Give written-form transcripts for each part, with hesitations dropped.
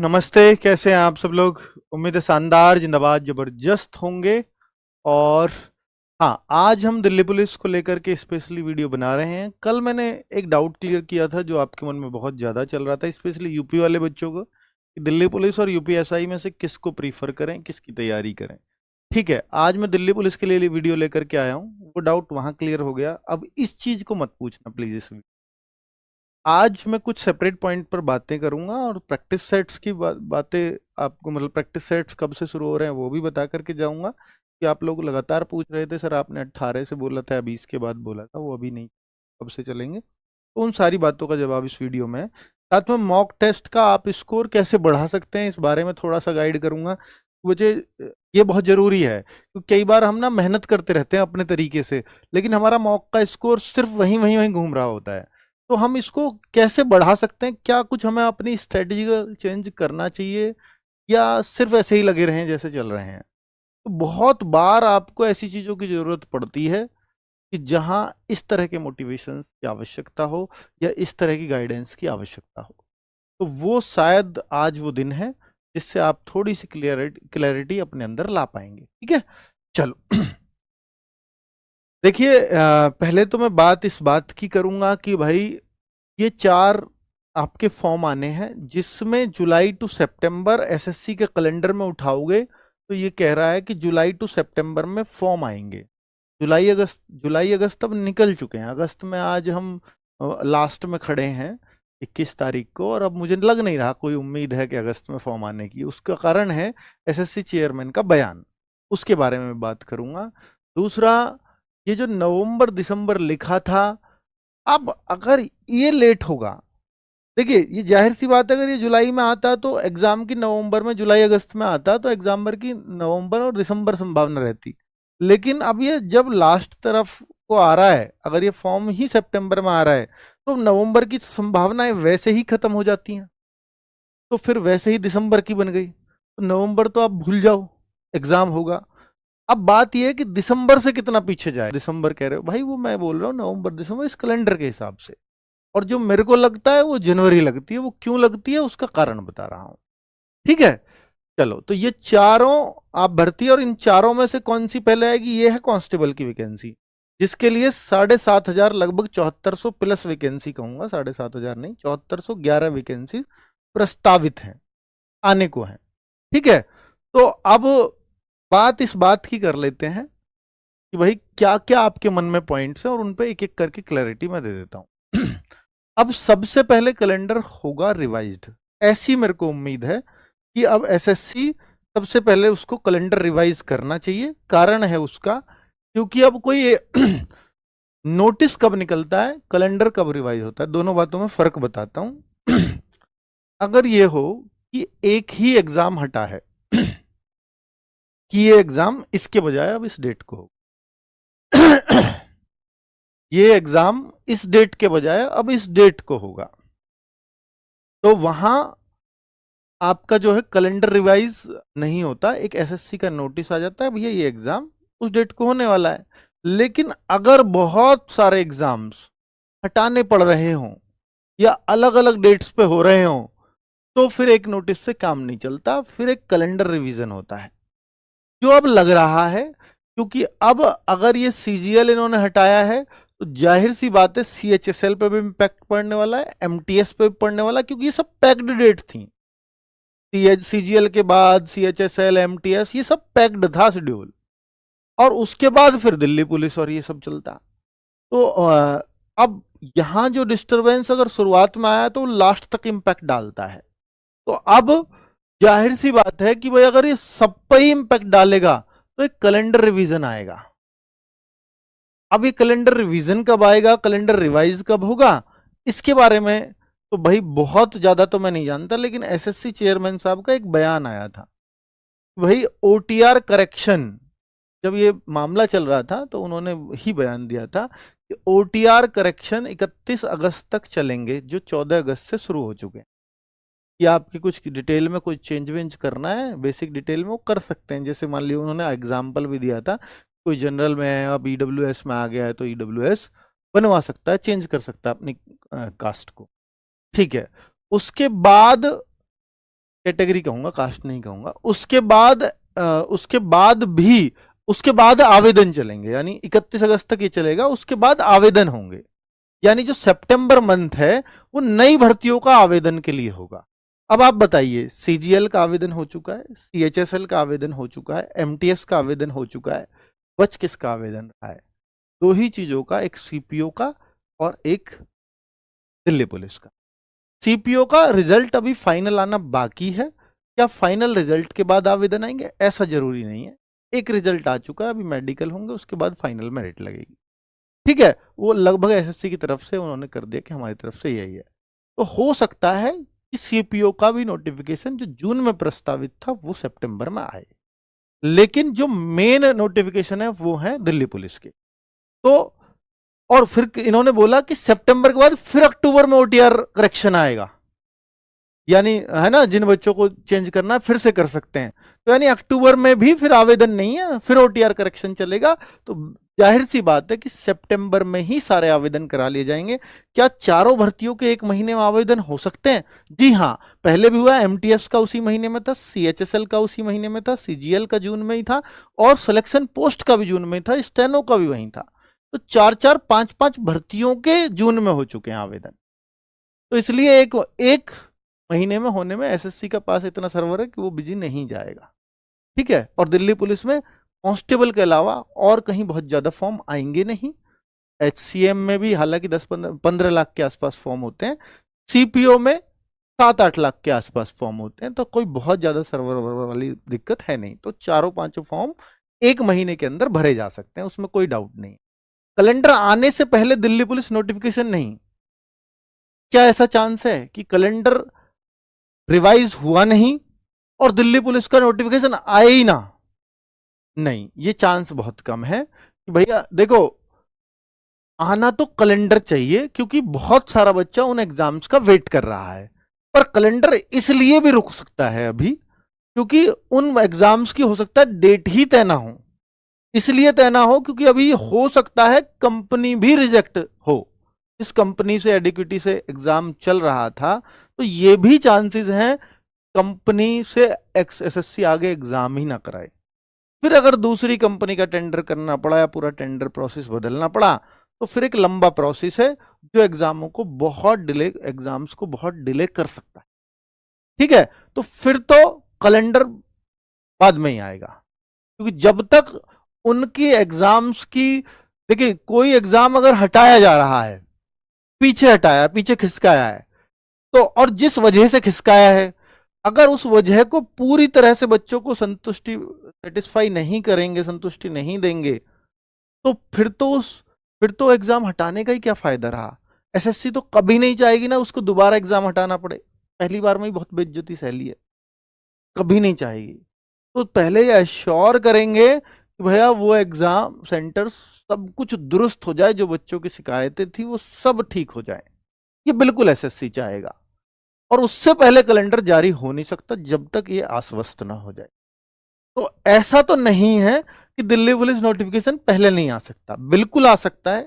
नमस्ते, कैसे हैं आप सब लोग। उम्मीद है शानदार, जिंदाबाद, जबरदस्त होंगे। और हाँ, आज हम दिल्ली पुलिस को लेकर के स्पेशली वीडियो बना रहे हैं। कल मैंने एक डाउट क्लियर किया था जो आपके मन में बहुत ज़्यादा चल रहा था, स्पेशली यूपी वाले बच्चों को, कि दिल्ली पुलिस और यूपीएसआई में से किसको प्रीफर करें, किसकी तैयारी करें। ठीक है, आज मैं दिल्ली पुलिस के लिए वीडियो लेकर के आया हूँ। वो डाउट वहाँ क्लियर हो गया। अब इस चीज़ को मत पूछना प्लीज़ इस आज मैं कुछ सेपरेट पॉइंट पर बातें करूंगा और प्रैक्टिस सेट्स की बातें आपको, मतलब प्रैक्टिस सेट्स कब से शुरू हो रहे हैं वो भी बता करके जाऊंगा। कि आप लोग लगातार पूछ रहे थे सर आपने 18 से बोला था, 20 के बाद बोला था, वो अभी नहीं, कब से चलेंगे। तो उन सारी बातों का जवाब इस वीडियो में है। साथ में मॉक टेस्ट का आप स्कोर कैसे बढ़ा सकते हैं इस बारे में थोड़ा सा गाइड करूंगा। मुझे ये बहुत ज़रूरी है क्योंकि कई बार हम ना मेहनत करते रहते हैं अपने तरीके से, लेकिन हमारा मॉक का स्कोर सिर्फ वहीं वहीं वहीं घूम रहा होता है। तो हम इसको कैसे बढ़ा सकते हैं, क्या कुछ हमें अपनी स्ट्रेटजी का चेंज करना चाहिए या सिर्फ ऐसे ही लगे रहें जैसे चल रहे हैं। तो बहुत बार आपको ऐसी चीज़ों की ज़रूरत पड़ती है कि जहां इस तरह के मोटिवेशन की आवश्यकता हो या इस तरह की गाइडेंस की आवश्यकता हो। तो वो शायद आज वो दिन है जिससे आप थोड़ी सी क्लैरिटी अपने अंदर ला पाएंगे। ठीक है, चलो। देखिए, पहले तो मैं बात इस बात की करूंगा कि भाई ये 4 आपके फॉर्म आने हैं जिसमें जुलाई टू सितंबर एसएससी के कैलेंडर में उठाओगे तो ये कह रहा है कि जुलाई टू सितंबर में फॉर्म आएंगे। जुलाई अगस्त अब निकल चुके हैं। अगस्त में आज हम लास्ट में खड़े हैं 21 तारीख को, और अब मुझे लग नहीं रहा कोई उम्मीद है कि अगस्त में फॉर्म आने की। उसका कारण है एसएससी चेयरमैन का बयान, उसके बारे में बात करूंगा। दूसरा, ये जो नवंबर दिसंबर लिखा था, अब अगर ये लेट होगा, देखिए ये जाहिर सी बात है, अगर ये जुलाई में आता तो एग्जाम की नवंबर में, जुलाई अगस्त में आता तो एग्जाम की नवंबर और दिसंबर संभावना रहती। लेकिन अब ये जब लास्ट तरफ को आ रहा है, अगर ये फॉर्म ही सितंबर में आ रहा है तो नवंबर की संभावनाएं वैसे ही खत्म हो जाती हैं, तो फिर वैसे ही दिसंबर की बन गई। तो नवंबर तो आप भूल जाओ, एग्जाम होगा। अब बात यह है कि दिसंबर से कितना पीछे जाए। दिसंबर कह रहे हो भाई, वो मैं बोल रहा हूँ नवंबर दिसंबर इस कैलेंडर के हिसाब से, और जो मेरे को लगता है वो जनवरी लगती है। वो क्यों लगती है उसका कारण बता रहा हूं। ठीक है, चलो। तो ये चारों आप भर्ती, और इन चारों में से कौन सी पहले आएगी, ये है कांस्टेबल की वैकेंसी, जिसके लिए 7,500 लगभग 7400 प्लस वैकेंसी कहूंगा, 7,500 नहीं, 7411 वैकेंसी प्रस्तावित हैं, आने को है। ठीक है, तो अब बात इस बात की कर लेते हैं कि भाई क्या क्या आपके मन में पॉइंट्स हैं, और उन पे एक एक करके क्लैरिटी मैं दे देता हूं। अब सबसे पहले कैलेंडर होगा रिवाइज्ड, ऐसी मेरे को उम्मीद है कि अब एसएससी सबसे पहले उसको कैलेंडर रिवाइज करना चाहिए। कारण है उसका, क्योंकि अब कोई नोटिस कब निकलता है, कैलेंडर कब रिवाइज होता है, दोनों बातों में फर्क बताता हूं। अगर ये हो कि एक ही एग्जाम हटा है कि ये एग्जाम इसके बजाय अब इस डेट को हो, ये एग्जाम इस डेट के बजाय अब इस डेट को होगा, तो वहां आपका जो है कैलेंडर रिवाइज नहीं होता, एक एसएससी का नोटिस आ जाता है भैया ये एग्जाम उस डेट को होने वाला है। लेकिन अगर बहुत सारे एग्जाम्स हटाने पड़ रहे हों या अलग अलग डेट्स पे हो रहे हों, तो फिर एक नोटिस से काम नहीं चलता, फिर एक कैलेंडर रिवीजन होता है जो अब लग रहा है। क्योंकि अब अगर ये सीजीएल इन्होंने हटाया है तो जाहिर सी बात है सीएचएसएल पे भी इम्पैक्ट पड़ने वाला है, एमटीएस पे भी पड़ने वाला है, क्योंकि ये सब पैक्ड डेट थी। सीजीएल के बाद सीएचएसएल, एमटीएस, ये सब पैक्ड था शेड्यूल, और उसके बाद फिर दिल्ली पुलिस और ये सब चलता। तो अब यहां जो डिस्टरबेंस अगर शुरुआत में आया तो लास्ट तक इम्पैक्ट डालता है। तो अब जाहिर सी बात है कि भाई अगर ये सब पे ही इम्पैक्ट डालेगा तो एक कैलेंडर रिवीजन आएगा। अब ये कैलेंडर रिवीजन कब आएगा, कैलेंडर रिवाइज कब होगा, इसके बारे में तो भाई बहुत ज्यादा तो मैं नहीं जानता, लेकिन एसएससी चेयरमैन साहब का एक बयान आया था। भाई ओटीआर करेक्शन, जब ये मामला चल रहा था तो उन्होंने ही बयान दिया था कि ओटीआर करेक्शन 31 अगस्त तक चलेंगे, जो 14 अगस्त से शुरू हो चुके हैं। कि आपकी कुछ डिटेल में कोई चेंज वेंज करना है, बेसिक डिटेल में वो कर सकते हैं। जैसे मान लिया उन्होंने एग्जाम्पल भी दिया था, कोई जनरल में है अब ईडब्ल्यूएस में आ गया है तो ईडब्ल्यूएस बनवा सकता है, चेंज कर सकता है अपनी कास्ट को। ठीक है, उसके बाद कैटेगरी कहूंगा, कास्ट नहीं कहूंगा। उसके बाद आवेदन चलेंगे, यानी 31 अगस्त तक ये चलेगा, उसके बाद आवेदन होंगे। यानी जो सितंबर मंथ है वो नई भर्तियों का आवेदन के लिए होगा। अब आप बताइए, सीजीएल का आवेदन हो चुका है, सीएचएसएल का आवेदन हो चुका है, एमटीएस का आवेदन हो चुका है, बच किसका आवेदन रहा है? दो ही चीजों का, एक सीपीओ का और एक दिल्ली पुलिस का। सीपीओ का रिजल्ट अभी फाइनल आना बाकी है। क्या फाइनल रिजल्ट के बाद आवेदन आएंगे? ऐसा जरूरी नहीं है। एक रिजल्ट आ चुका है, अभी मेडिकल होंगे, उसके बाद फाइनल मेरिट लगेगी। ठीक है, वो लगभग एसएससी की तरफ से उन्होंने कर दिया कि हमारी तरफ से यही है। तो हो सकता है कि सीपीओ का भी नोटिफिकेशन जो जून में प्रस्तावित था वो सितंबर में आए, लेकिन जो मेन नोटिफिकेशन है वो है दिल्ली पुलिस के। तो और फिर इन्होंने बोला कि सितंबर के बाद फिर अक्टूबर में ओटीआर करेक्शन आएगा, यानी है ना, जिन बच्चों को चेंज करना है फिर से कर सकते हैं। तो यानी अक्टूबर में भी फिर आवेदन नहीं है, फिर ओटीआर करेक्शन चलेगा। तो जाहिर सी बात है कि सितंबर में ही सारे आवेदन करा लिए जाएंगे। क्या चारों भर्तियों के एक महीने में आवेदन हो सकते हैं? जी हाँ, पहले भी हुआ। एमटीएस का उसी महीने में था, सीएचएसएल का उसी महीने में था, सीजीएल का जून में ही था, और सिलेक्शन पोस्ट का भी जून में था, स्टेनो का भी वहीं था। तो 4-4, 5-5 भर्तियों के जून में हो चुके हैं आवेदन। तो इसलिए एक महीने में होने में एसएससी का पास इतना सर्वर है कि वो बिजी नहीं जाएगा। ठीक है, और दिल्ली पुलिस में कांस्टेबल के अलावा और कहीं बहुत ज्यादा फॉर्म आएंगे नहीं। एचसीएम में भी हालांकि 10-15 लाख के आसपास फॉर्म होते हैं, सीपीओ में 7-8 लाख के आसपास फॉर्म होते हैं। तो कोई बहुत ज्यादा सर्वर वाली दिक्कत है नहीं। तो चारों पांचों फॉर्म एक महीने के अंदर भरे जा सकते हैं, उसमें कोई डाउट नहीं। कैलेंडर आने से पहले दिल्ली पुलिस नोटिफिकेशन नहीं। क्या ऐसा चांस है कि कैलेंडर रिवाइज हुआ नहीं और दिल्ली पुलिस का नोटिफिकेशन आए ही ना? नहीं, ये चांस बहुत कम है कि भैया देखो, आना तो कैलेंडर चाहिए, क्योंकि बहुत सारा बच्चा उन एग्जाम्स का वेट कर रहा है। पर कैलेंडर इसलिए भी रुक सकता है अभी, क्योंकि उन एग्जाम्स की हो सकता है डेट ही तय ना हो। इसलिए तय ना हो क्योंकि अभी हो सकता है कंपनी भी रिजेक्ट हो। इस कंपनी से एडिक्विटी से एग्जाम चल रहा था, तो ये भी चांसेस हैं कंपनी से एसएससी आगे एग्जाम ही ना कराए। फिर अगर दूसरी कंपनी का टेंडर करना पड़ा या पूरा टेंडर प्रोसेस बदलना पड़ा, तो फिर एक लंबा प्रोसेस है जो एग्जाम्स को बहुत डिले कर सकता है। ठीक है, तो फिर तो कैलेंडर बाद में ही आएगा, क्योंकि जब तक उनकी एग्जाम्स की, देखिए कोई एग्जाम अगर हटाया जा रहा है, पीछे हटाया, पीछे खिसकाया है, तो और जिस वजह से खिसकाया है, अगर उस वजह को पूरी तरह से बच्चों को सेटिस्फाई नहीं करेंगे, संतुष्टि नहीं देंगे, तो फिर तो एग्जाम हटाने का ही क्या फायदा रहा? एसएससी तो कभी नहीं चाहेगी ना उसको दोबारा एग्जाम हटाना पड़े। पहली बार में ही बहुत बेइज्जती सहली है, कभी नहीं चाहेगी। तो पहले ये एश्योर करेंगे कि भैया वो एग्जाम सेंटर सब कुछ दुरुस्त हो जाए, जो बच्चों की शिकायतें थी वो सब ठीक हो जाए। ये बिल्कुल एसएससी चाहेगा, और उससे पहले कैलेंडर जारी हो नहीं सकता जब तक ये आश्वस्त ना हो जाए। तो ऐसा तो नहीं है कि दिल्ली पुलिस नोटिफिकेशन पहले नहीं आ सकता, बिल्कुल आ सकता है।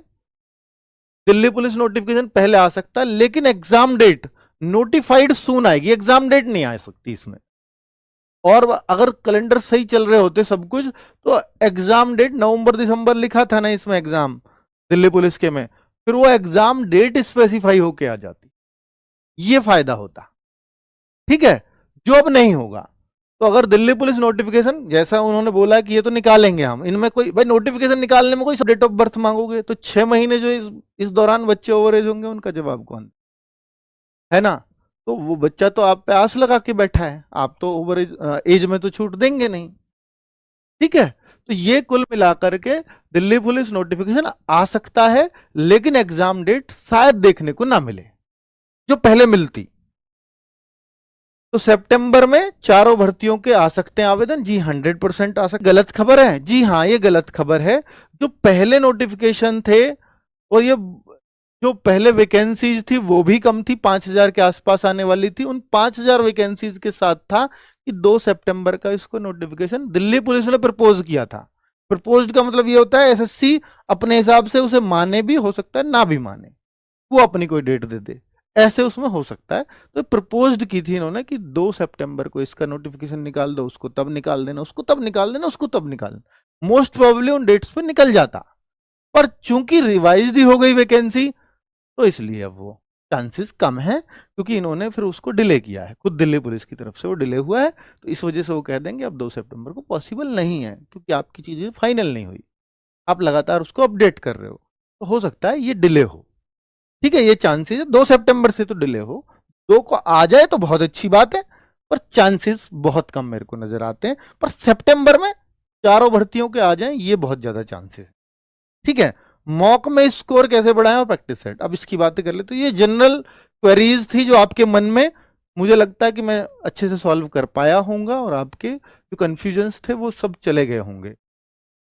दिल्ली पुलिस नोटिफिकेशन पहले आ सकता है, लेकिन एग्जाम डेट नोटिफाइड सून आएगी, एग्जाम डेट नहीं आ सकती इसमें। और अगर कैलेंडर सही चल रहे होते सब कुछ, तो एग्जाम डेट नवंबर-दिसंबर लिखा था ना इसमें एग्जाम दिल्ली पुलिस के में, फिर वो एग्जाम डेट स्पेसिफाई होके आ जाती, ये फायदा होता। ठीक है, जो अब नहीं होगा। तो अगर दिल्ली पुलिस नोटिफिकेशन, जैसा उन्होंने बोला कि ये तो निकालेंगे हम, इनमें कोई भाई नोटिफिकेशन निकालने में कोई डेट ऑफ बर्थ मांगोगे तो 6 महीने जो इस दौरान बच्चे ओवर एज होंगे उनका जवाब कौन है ना? तो वो बच्चा तो आप पे आस लगा के बैठा है, आप तो ओवर एज में तो छूट देंगे नहीं। ठीक है, तो ये कुल मिलाकर के दिल्ली पुलिस नोटिफिकेशन आ सकता है, लेकिन एग्जाम डेट शायद देखने को ना मिले जो पहले मिलती। तो सितंबर में चारों भर्तियों के आ सकते हैं आवेदन। जी 100% आ सकते। गलत खबर है? जी हाँ, ये गलत खबर है। जो पहले नोटिफिकेशन थे और ये जो पहले वैकेंसीज थी वो भी कम थी, 5000 के आसपास आने वाली थी। उन 5000 वैकेंसीज के साथ था कि 2 सितंबर का इसको नोटिफिकेशन दिल्ली पुलिस ने प्रपोज किया था। प्रपोज का मतलब ये होता है एसएससी अपने हिसाब से उसे माने भी, हो सकता है ना भी माने, वो अपनी कोई डेट दे दे। ऐसे उसमें हो सकता है। तो प्रपोज्ड की थी इन्होंने कि 2 सितंबर को इसका नोटिफिकेशन निकाल दो, उसको तब निकाल देना, उसको तब निकाल देना, उसको तब निकाल देना। मोस्ट प्रोबेबली उन डेट्स पे निकल जाता, पर चूंकि रिवाइज्ड ही हो गई वैकेंसी, तो इसलिए अब वो चांसेस कम है, क्योंकि इन्होंने फिर उसको डिले किया है, खुद दिल्ली पुलिस की तरफ से वो डिले हुआ है। तो इस वजह से वो कह देंगे अब 2 सितंबर को पॉसिबल नहीं है, क्योंकि आपकी चीजें फाइनल नहीं हुई, आप लगातार उसको अपडेट कर रहे हो, तो हो सकता है ये डिले हो। ठीक है, ये चांसेस है 2 सितंबर से तो डिले हो, 2 को आ जाए तो बहुत अच्छी बात है, पर चांसेस बहुत कम मेरे को नजर आते हैं। पर सितंबर में चारों भर्तियों के आ जाएं, ये बहुत ज्यादा चांसेस है। ठीक है, मॉक में स्कोर कैसे बढ़ाएं और प्रैक्टिस सेट, अब इसकी बातें कर ले। तो ये जनरल क्वेरीज थी जो आपके मन में, मुझे लगता है कि मैं अच्छे से सॉल्व कर पाया होऊंगा, और आपके जो कंफ्यूजन्स थे वो सब चले गए होंगे।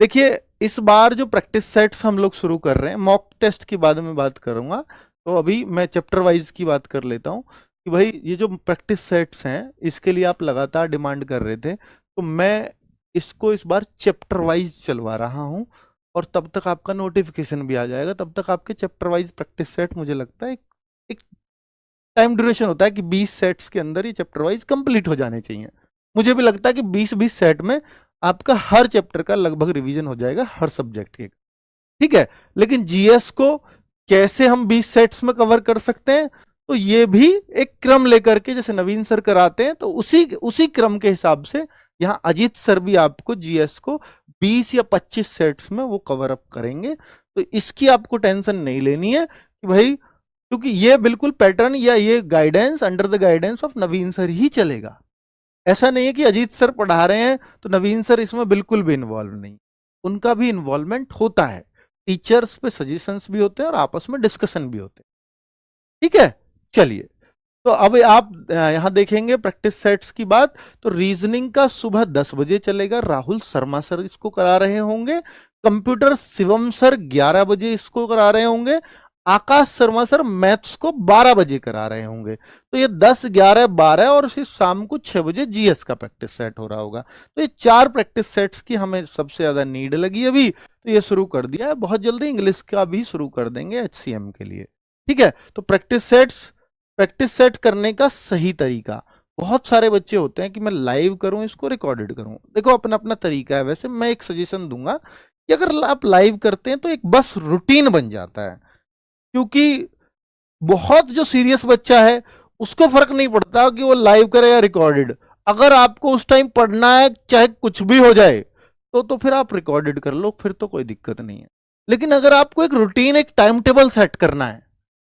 देखिए, इस बार जो प्रैक्टिस सेट्स हम लोग शुरू कर रहे हैं, मॉक टेस्ट की बाद में बात करूंगा, तो अभी मैं चैप्टर वाइज की बात कर लेता हूं कि भाई ये जो प्रैक्टिस सेट्स हैं, इसके लिए आप लगातार डिमांड कर रहे थे, तो मैं इसको इस बार चैप्टर वाइज चलवा रहा हूं, और तब तक आपका नोटिफिकेशन भी आ जाएगा। तब तक आपके चैप्टर वाइज प्रैक्टिस सेट, मुझे लगता है एक टाइम ड्यूरेशन होता है कि 20 सेट्स के अंदर ये चैप्टर वाइज कंप्लीट हो जाने चाहिए। मुझे भी लगता है कि 20-20 सेट में आपका हर चैप्टर का लगभग रिवीजन हो जाएगा, हर सब्जेक्ट के। ठीक है, लेकिन जीएस को कैसे हम 20 सेट्स में कवर कर सकते हैं, तो ये भी एक क्रम लेकर के, जैसे नवीन सर कराते हैं, तो उसी क्रम के हिसाब से यहाँ अजीत सर भी आपको जीएस को 20 या 25 सेट्स में वो कवर अप करेंगे। तो इसकी आपको टेंशन नहीं लेनी है कि भाई, क्योंकि ये बिल्कुल पैटर्न या ये guidance under the guidance of Naveen sir ही चलेगा। ऐसा नहीं है कि अजीत सर पढ़ा रहे हैं तो नवीन सर इसमें बिल्कुल भी इन्वॉल्व नहीं, उनका भी इन्वॉल्वमेंट होता है, टीचर्स पे सजेशंस भी होते हैं और आपस में डिस्कशन भी होते हैं। ठीक है, चलिए, तो अब आप यहां देखेंगे प्रैक्टिस सेट्स की बात, तो रीजनिंग का सुबह 10 बजे चलेगा, राहुल शर्मा सर इसको करा रहे होंगे। कंप्यूटर शिवम सर 11 बजे इसको करा रहे होंगे। आकाश शर्मा सर मैथ्स को 12 बजे करा रहे होंगे। तो ये 10, 11, 12 और फिर शाम को 6 बजे जीएस का प्रैक्टिस सेट हो रहा होगा। तो ये 4 प्रैक्टिस सेट्स की हमें सबसे ज्यादा नीड लगी अभी, तो ये शुरू कर दिया है। बहुत जल्दी इंग्लिश का भी शुरू कर देंगे एचसीएम के लिए। ठीक है, तो प्रैक्टिस सेट करने का सही तरीका, बहुत सारे बच्चे होते हैं कि मैं लाइव करूं इसको, रिकॉर्डेड करूं। देखो, अपना अपना तरीका है। वैसे मैं एक सजेशन दूंगा कि अगर आप लाइव करते हैं तो एक बस रूटीन बन जाता है, क्योंकि बहुत जो सीरियस बच्चा है उसको फर्क नहीं पड़ता कि वो लाइव करे या रिकॉर्डेड। अगर आपको उस टाइम पढ़ना है, चाहे कुछ भी हो जाए, तो फिर आप रिकॉर्डेड कर लो, फिर तो कोई दिक्कत नहीं है। लेकिन अगर आपको एक रूटीन, एक टाइम टेबल सेट करना है,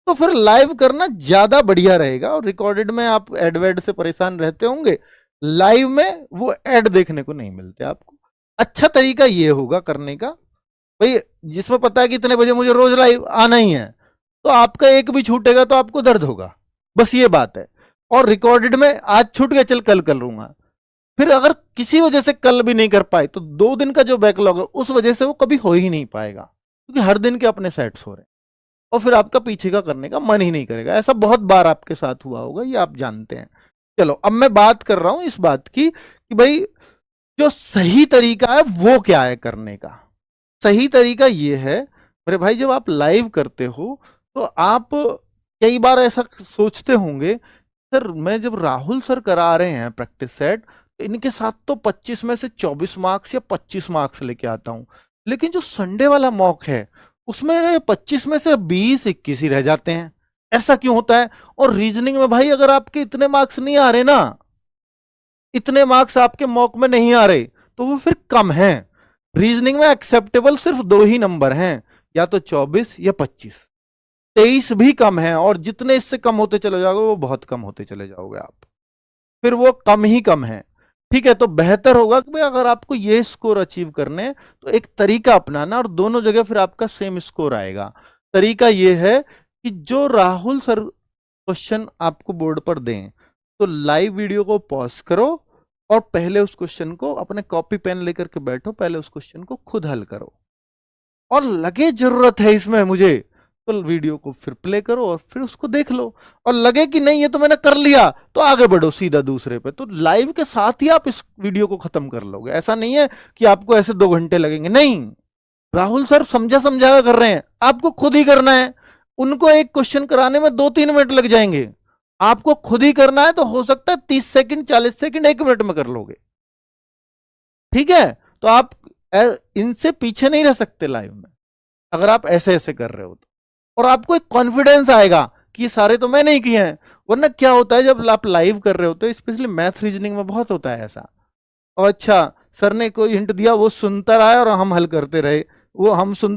तो फिर लाइव करना ज्यादा बढ़िया रहेगा। और रिकॉर्डेड में आप एड वेड से परेशान रहते होंगे, लाइव में वो एड देखने को नहीं मिलते आपको। अच्छा तरीका ये होगा करने का, भाई जिसमें पता है कि इतने बजे मुझे रोज लाइव आना ही है, तो आपका एक भी छूटेगा तो आपको दर्द होगा, बस ये बात है। और रिकॉर्डेड में आज छूट गया, चल कल कर लूंगा, फिर अगर किसी वजह से कल भी नहीं कर पाए तो 2 दिन का जो बैकलॉग है उस वजह से वो कभी हो ही नहीं पाएगा, क्योंकि हर दिन के अपने सेट्स हो रहे हैं, और फिर आपका पीछे का करने का मन ही नहीं करेगा। ऐसा बहुत बार आपके साथ हुआ होगा, ये आप जानते हैं। चलो, अब मैं बात कर रहा हूं इस बात की कि भाई जो सही तरीका है वो क्या है करने का। सही तरीका ये है मेरे भाई, जब आप लाइव करते हो तो आप कई बार ऐसा सोचते होंगे, सर मैं जब राहुल सर करा रहे हैं प्रैक्टिस सेट, तो इनके साथ तो 25 में से 24 मार्क्स या 25 मार्क्स लेके आता हूं, लेकिन जो संडे वाला मॉक है उसमें 25 में से 20-21 ही रह जाते हैं। ऐसा क्यों होता है? और रीजनिंग में भाई अगर आपके इतने मार्क्स नहीं आ रहे ना, इतने मार्क्स आपके मॉक में नहीं आ रहे, तो वो फिर कम है। रीजनिंग में एक्सेप्टेबल सिर्फ 2 ही नंबर हैं, या तो 24 या 25। 23 भी कम है, और जितने इससे कम होते चले जाओगे वो बहुत कम होते चले जाओगे आप, फिर वो कम ही कम है। ठीक है, तो बेहतर होगा कि भाई अगर आपको ये स्कोर अचीव करने हैं तो एक तरीका अपनाना, और दोनों जगह फिर आपका सेम स्कोर आएगा। तरीका ये है कि जो राहुल सर क्वेश्चन आपको बोर्ड पर दें, तो लाइव वीडियो को पॉज करो और पहले उस क्वेश्चन को अपने कॉपी पेन लेकर के बैठो, पहले उस क्वेश्चन को खुद हल करो, और लगे जरूरत है इसमें मुझे, तो वीडियो को फिर प्ले करो और फिर उसको देख लो, और लगे कि नहीं ये तो मैंने कर लिया, तो आगे बढ़ो सीधा दूसरे पे। तो लाइव के साथ ही आप इस वीडियो को खत्म कर लोगे। ऐसा नहीं है कि आपको ऐसे 2 घंटे लगेंगे, नहीं। राहुल सर समझा समझा कर रहे हैं, आपको खुद ही करना है। उनको एक क्वेश्चन कराने में 2-3 मिनट लग जाएंगे। आपको खुद ही करना है तो हो सकता है 30 सेकंड, 40 सेकंड, 1 मिनट में कर लोगे। ठीक है, तो आप इनसे पीछे नहीं रह सकते लाइव में, अगर आप ऐसे ऐसे कर रहे हो तो। और आपको एक कॉन्फिडेंस आएगा कि ये सारे तो मैंने ही किए हैं। वरना क्या होता है जब आप लाइव कर रहे होते हो, स्पेशली मैथ रीजनिंग में बहुत होता है ऐसा, और अच्छा सर ने कोई हिंट दिया, वो सुनता रहा और हम हल करते रहे, वो हम सुन